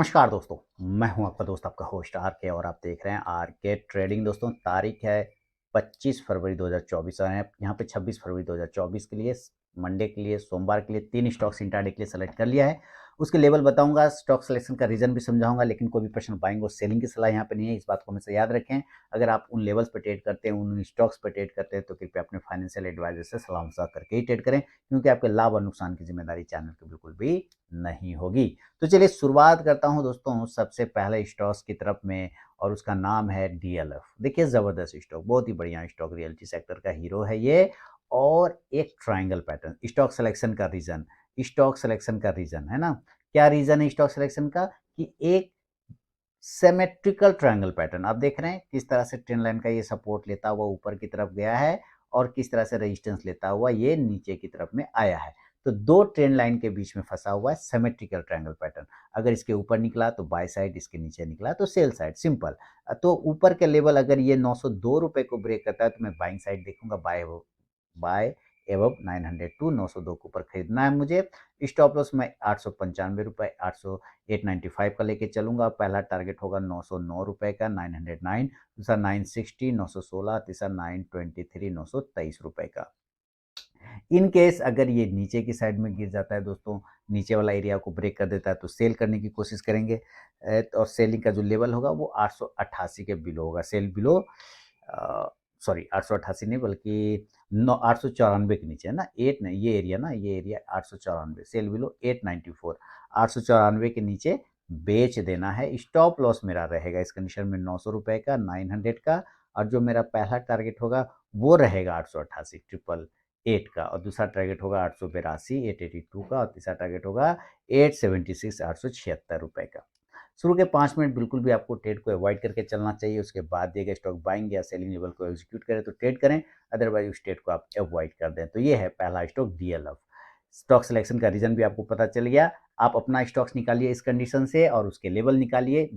नमस्कार दोस्तों, मैं हूं आपका दोस्त आपका होस्ट आर के और आप देख रहे हैं आर के ट्रेडिंग। दोस्तों तारीख है 25 फरवरी 2024 और यहाँ पे 26 फरवरी 2024 के लिए मंडे के लिए सोमवार के लिए तीन स्टॉक्स इंट्राडे के लिए सेलेक्ट कर लिया है। उसके लेवल बताऊंगा, स्टॉक सिलेक्शन का रीजन भी समझाऊंगा, लेकिन कोई भी पर्सन बाइंग और सेलिंग की सलाह यहाँ पे नहीं है, इस बात को हमेशा याद रखें। अगर आप उन लेवल्स पे ट्रेड करते हैं, उन स्टॉक्स पे ट्रेड करते हैं तो कृपया अपने फाइनेंशियल एडवाइजर से सलाह मशवरा करके ही ट्रेड करें, क्योंकि आपके लाभ और नुकसान की जिम्मेदारी चैनल की बिल्कुल भी नहीं होगी। तो चलिए शुरुआत करता हूं दोस्तों सबसे पहले स्टॉक्स की तरफ में, और उसका नाम है डीएलएफ। देखिए जबरदस्त स्टॉक, बहुत ही बढ़िया स्टॉक, रियलिटी सेक्टर का हीरो है ये। और एक ट्रायंगल पैटर्न, स्टॉक सिलेक्शन का रीजन है ना। क्या रीजन है स्टॉक सिलेक्शन का कि एक सिमेट्रिकल ट्रायंगल पैटर्न आप देख रहे हैं, किस तरह से ट्रेंड लाइन का ये सपोर्ट लेता हुआ ऊपर की तरफ गया है और किस तरह से रेजिस्टेंस लेता हुआ ये नीचे की तरफ में आया है। तो दो ट्रेंड लाइन के बीच में फंसा हुआ है सिमेट्रिकल ट्रायंगल पैटर्न। अगर इसके ऊपर निकला तो बाय साइड, इसके नीचे निकला तो सेल साइड, सिंपल। तो ऊपर के लेवल अगर ये 902 रुपए को ब्रेक करता है तो मैं बाइंग साइड देखूंगा, बाय एवब 902, 902 के ऊपर खरीदना है मुझे। स्टॉप लॉस मैं 895 रुपए, 895 का लेके चलूंगा। पहला टारगेट होगा 909 रुपए का, 909, दूसरा 960, 916, तीसरा 923, 923 रुपए का। इन केस अगर ये नीचे की साइड में गिर जाता है दोस्तों, नीचे वाला एरिया को ब्रेक कर देता है तो सेल करने की कोशिश करेंगे। और सेलिंग का जो लेवल होगा वो 888 के बिलो होगा, सेल बिलो, सॉरी 888 नहीं बल्कि 894 के नीचे है ना, एट नहीं, ये एरिया ना, ये एरिया 894, सेल बिलो 894, 894 के नीचे बेच देना है। स्टॉप लॉस मेरा रहेगा इस कंडीशन में 900 रुपए का, 900 का, और जो मेरा पहला टारगेट होगा वो रहेगा 888, 888 का, और दूसरा टारगेट होगा 882, 882 का, और तीसरा टारगेट होगा 876, 876 रुपए का। शुरू के 5 मिनट बिल्कुल भी आपको ट्रेड को अवॉइड करके चलना चाहिए। उसके बाद दिए गए स्टॉक बाइंग या सेलिंग लेवल को एग्जीक्यूट करें तो ट्रेड करें, अदरवाइज उस ट्रेड को आप अवॉइड कर दें। तो ये है पहला स्टॉक डीएलएफ। स्टॉक सिलेक्शन का रीजन भी आपको पता चल गया। आप अपना स्टॉक्स निकालिए इस कंडीशन से और उसके लेवल निकालिए।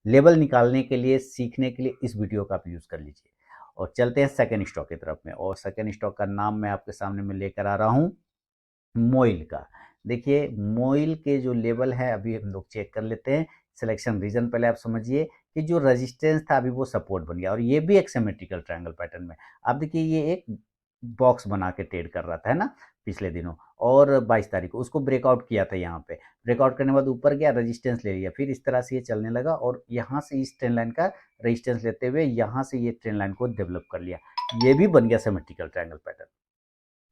लेवल निकालने के लिए, सीखने के लिए इस वीडियो का आप यूज कर लीजिए। और चलते हैं सेकंड स्टॉक की तरफ में, और सेकंड स्टॉक का नाम मैं आपके सामने में लेकर आ रहा हूं, मोइल का। देखिए मोइल के जो लेवल है अभी हम लोग चेक कर लेते हैं। सिलेक्शन रीजन पहले आप समझिए कि जो रेजिस्टेंस था अभी वो सपोर्ट बन गया, और ये भी एक सिमेट्रिकल ट्रायंगल पैटर्न में। आप देखिए ये एक बॉक्स बना के ट्रेड कर रहा था, है ना, पिछले दिनों, और 22 तारीख को उसको ब्रेकआउट किया था। यहाँ पे ब्रेकआउट करने के बाद ऊपर गया, रेजिस्टेंस ले लिया, फिर इस तरह से ये चलने लगा, और यहाँ से इस ट्रेंड लाइन का रेजिस्टेंस लेते हुए यहाँ से ये ट्रेंड लाइन को डेवलप कर लिया। ये भी बन गया सिमेट्रिकल ट्रायंगल पैटर्न।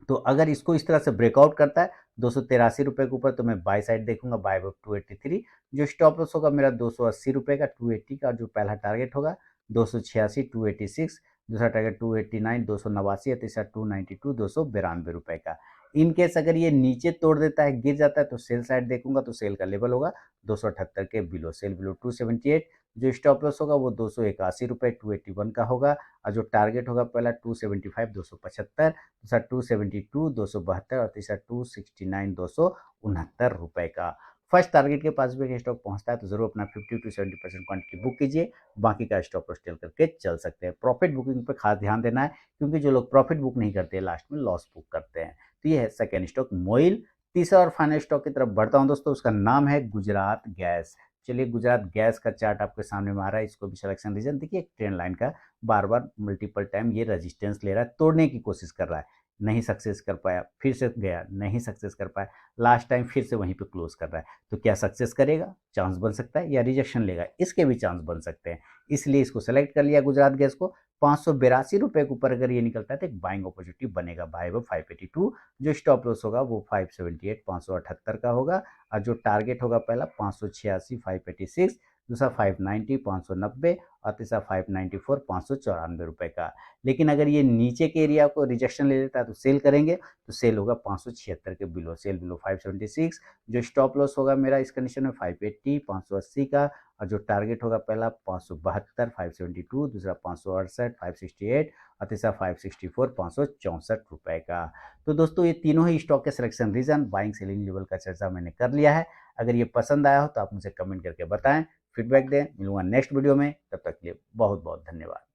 तो अगर इसको इस तरह से ब्रेकआउट करता है 283 रुपए के ऊपर, तो मैं बाय साइड देखूंगा, बाय 283। जो स्टॉप लॉस होगा मेरा 280 रुपए का, 280 का। जो पहला टारगेट होगा 286, 286, दूसरा टारगेट 289, 289, और तीसरा 292, 292 रुपए का। इन केस अगर ये नीचे तोड़ देता है, गिर जाता है, तो सेल साइड देखूंगा, तो सेल का लेवल होगा 278 के बिलो, सेल बिलो 278। जो स्टॉप लॉस होगा वो 281 रुपए, 281 का होगा। और जो टारगेट होगा पहला 275, 275, दूसरा 272, 272, और तीसरा 269, 269 रुपए का। फर्स्ट टारगेट के पास भी स्टॉक पहुंचता है तो जरूर अपना 50 to 70% क्वांटिटी बुक कीजिए, बाकी का स्टॉप लॉस टेल करके चल सकते हैं। प्रॉफिट बुकिंग पे खास ध्यान देना है, क्योंकि जो लोग प्रॉफिट बुक नहीं करते लास्ट में लॉस बुक करते हैं। तो ये है सेकेंड स्टॉक मोइल। तीसरा और फाइनल स्टॉक की तरफ बढ़ता हूं दोस्तों, उसका नाम है गुजरात गैस। चलिए गुजरात गैस का चार्ट आपके सामने में आ रहा है, इसको भी सिलेक्शन रीजन देखिए, एक ट्रेंड लाइन का बार बार मल्टीपल टाइम ये रेजिस्टेंस ले रहा है, तोड़ने की कोशिश कर रहा है, नहीं सक्सेस कर पाया, फिर से गया, नहीं सक्सेस कर पाया, लास्ट टाइम फिर से वहीं पे क्लोज कर रहा है। तो क्या सक्सेस करेगा, चांस बन सकता है, या रिजेक्शन लेगा, इसके भी चांस बन सकते हैं। इसलिए इसको सेलेक्ट कर लिया गुजरात गैस को। 582 रुपए के ऊपर अगर ये निकलता है तो एक बाइंग अपॉर्चुनिटी बनेगा, बाय वो 582। जो स्टॉप लॉस होगा वो 578, 578 का होगा। और जो टारगेट होगा पहला 586, 586, दूसरा 590, 590, और तीसरा 594, 594 रुपए का। लेकिन अगर ये नीचे के एरिया को रिजेक्शन ले लेता है तो सेल करेंगे, तो सेल होगा 576 के बिलो, सेल बिलो 576। जो स्टॉप लॉस होगा मेरा इस कंडीशन में 580, 580 का। और जो टारगेट होगा पहला 572, 572, दूसरा 568, 568, और तीसरा 564, 564 रुपए का। तो दोस्तों ये तीनों ही स्टॉक के selection reason, buying selling level का चर्चा मैंने कर लिया है। अगर ये पसंद आया हो तो आप मुझे कमेंट करके बताएं, फीडबैक दें। मिलूंगा नेक्स्ट वीडियो में, तब तक के लिए बहुत बहुत धन्यवाद।